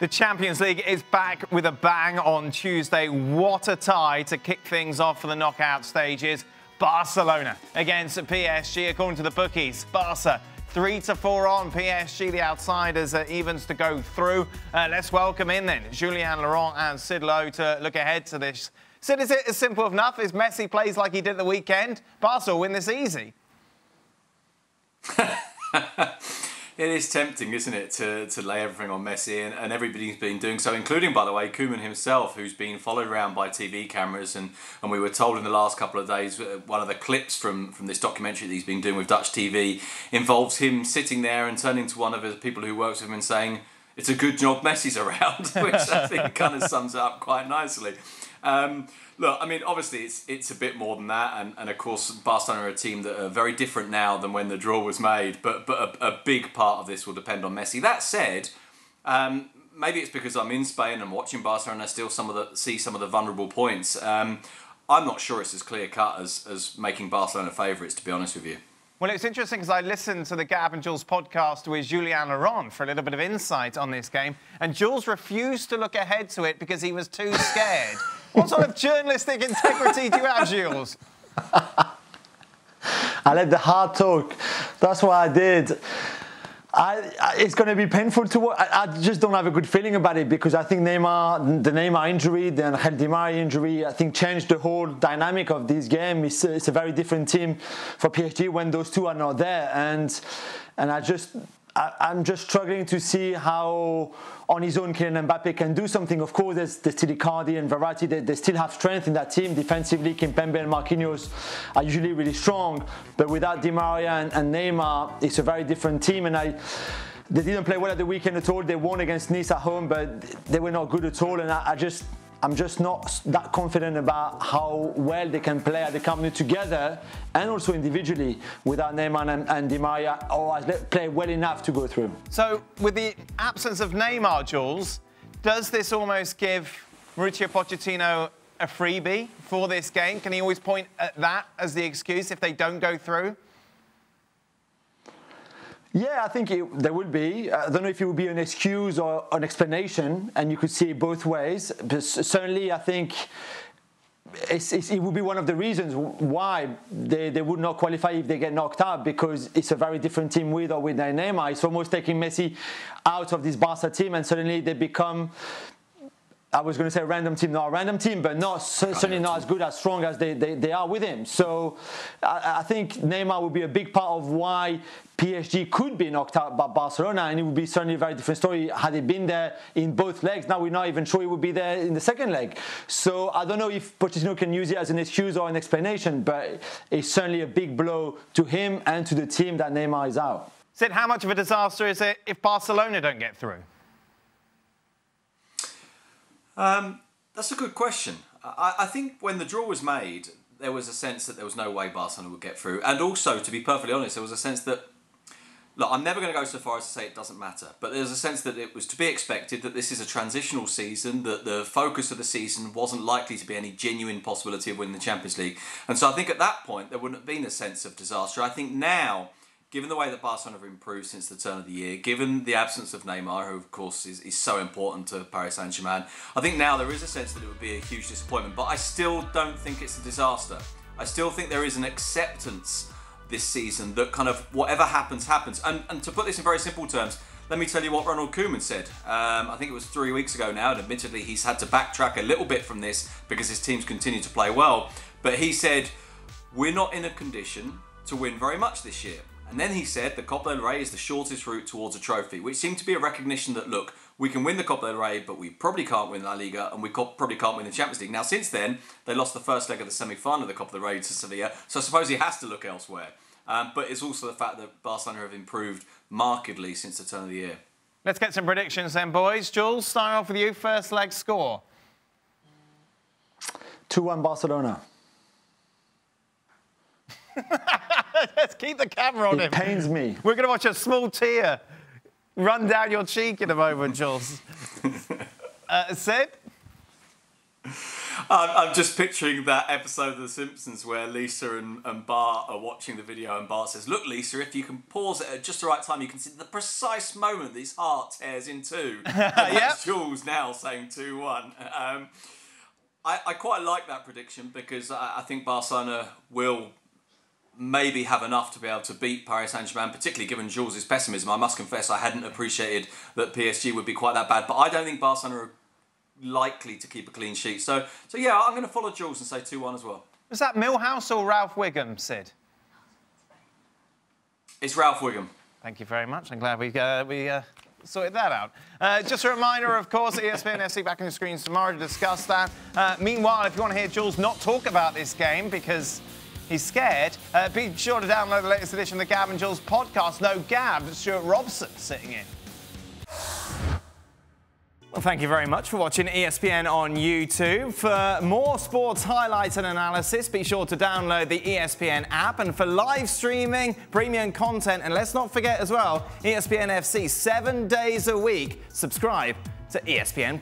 The Champions League is back with a bang on Tuesday. What a tie to kick things off for the knockout stages. Barcelona against PSG, according to the bookies. Barca 3-4 on. PSG, the outsiders, evens to go through. Let's welcome in then Julien, Laurent and Sid Lowe to look ahead to this. Sid, is it as simple enough? If Messi plays like he did the weekend, Barca will win this easy. It is tempting, isn't it, to lay everything on Messi, and everybody's been doing so, including, by the way, Koeman himself, who's been followed around by TV cameras, and we were told in the last couple of days, one of the clips from this documentary that he's been doing with Dutch TV involves him sitting there and turning to one of the people who works with him and saying, "It's a good job Messi's around," which I think kind of sums it up quite nicely. Look, I mean, obviously it's a bit more than that, and of course Barcelona are a team that are very different now than when the draw was made, but a big part of this will depend on Messi. That said, maybe it's because I'm in Spain and watching Barcelona and I still see some of the vulnerable points. I'm not sure it's as clear-cut as making Barcelona favourites, to be honest with you. Well, it's interesting because I listened to the Gab and Jules podcast with Julien and Laurent for a little bit of insight on this game, and Jules refused to look ahead to it because he was too scared. What sort of journalistic integrity do you have, Jules? I let the heart talk. That's what I did. It's going to be painful to watch. I just don't have a good feeling about it because I think the Neymar injury, the Angel Di Maria injury, I think changed the whole dynamic of this game. It's a very different team for PSG when those two are not there, and I'm just struggling to see how on his own Kylian Mbappe can do something. Of course, there's still Icardi and Verratti. They still have strength in that team. Defensively, Kimpembe and Marquinhos are usually really strong. But without Di Maria and Neymar, it's a very different team. And they didn't play well at the weekend at all. They won against Nice at home, but they were not good at all. And I'm just not that confident about how well they can play at the Camp Nou together and also individually without Neymar and Di Maria, or play well enough to go through. So, with the absence of Neymar, Jules, does this almost give Mauricio Pochettino a freebie for this game? Can he always point at that as the excuse if they don't go through? Yeah, I think there will be. I don't know if it will be an excuse or an explanation, and you could see it both ways. But certainly, I think it would be one of the reasons why they would not qualify if they get knocked out, because it's a very different team with or without Neymar. It's almost taking Messi out of this Barca team, and suddenly they become, I was going to say a random team, not a random team, but certainly not as good, as strong as they are with him. So I think Neymar will be a big part of why PSG could be knocked out by Barcelona, and it would be certainly a very different story had he been there in both legs. Now we're not even sure he would be there in the second leg. So I don't know if Pochettino can use it as an excuse or an explanation, but it's certainly a big blow to him and to the team that Neymar is out. Sid, how much of a disaster is it if Barcelona don't get through? That's a good question. I think when the draw was made, there was a sense that there was no way Barcelona would get through. And also, to be perfectly honest, there was a sense that, look, I'm never going to go so far as to say it doesn't matter, but there's a sense that it was to be expected that this is a transitional season, that the focus of the season wasn't likely to be any genuine possibility of winning the Champions League. And so I think at that point, there wouldn't have been a sense of disaster. I think now, given the way that Barcelona have improved since the turn of the year, given the absence of Neymar, who of course is so important to Paris Saint-Germain, I think now there is a sense that it would be a huge disappointment. But I still don't think it's a disaster. I still think there is an acceptance this season that kind of whatever happens, happens. And to put this in very simple terms, let me tell you what Ronald Koeman said. I think it was 3 weeks ago now, and admittedly he's had to backtrack a little bit from this because his teams continue to play well. But he said, we're not in a condition to win very much this year. And then he said the Copa del Rey is the shortest route towards a trophy, which seemed to be a recognition that, look, we can win the Copa del Rey, but we probably can't win La Liga, and we probably can't win the Champions League. Now, since then, they lost the first leg of the semi-final of the Copa del Rey to Sevilla, so I suppose he has to look elsewhere. But it's also the fact that Barcelona have improved markedly since the turn of the year. Let's get some predictions then, boys. Jules, starting off with you, first leg score. 2-1 Barcelona. Let's keep the camera on him. It pains me. We're going to watch a small tear run down your cheek in a moment, Jules. Sid? I'm just picturing that episode of The Simpsons where Lisa and Bart are watching the video and Bart says, look, Lisa, if you can pause it at just the right time, you can see the precise moment this heart tears in two. And that's Jules now saying 2-1. I quite like that prediction because I think Barcelona will maybe have enough to be able to beat Paris Saint-Germain, particularly given Jules' pessimism. I must confess I hadn't appreciated that PSG would be quite that bad, but I don't think Barcelona are likely to keep a clean sheet. So yeah, I'm going to follow Jules and say 2-1 as well. Was that Milhouse or Ralph Wiggum, Sid? It's Ralph Wiggum. Thank you very much. I'm glad we sorted that out. Just a reminder, of course, ESPN FC back on the screens tomorrow to discuss that. Meanwhile, if you want to hear Jules not talk about this game because he's scared, be sure to download the latest edition of the Gab and Jules podcast. No Gab, Stuart Robson sitting in. Well, thank you very much for watching ESPN on YouTube. For more sports highlights and analysis, be sure to download the ESPN app. And for live streaming, premium content, and let's not forget as well, ESPN FC 7 days a week. Subscribe to ESPN+.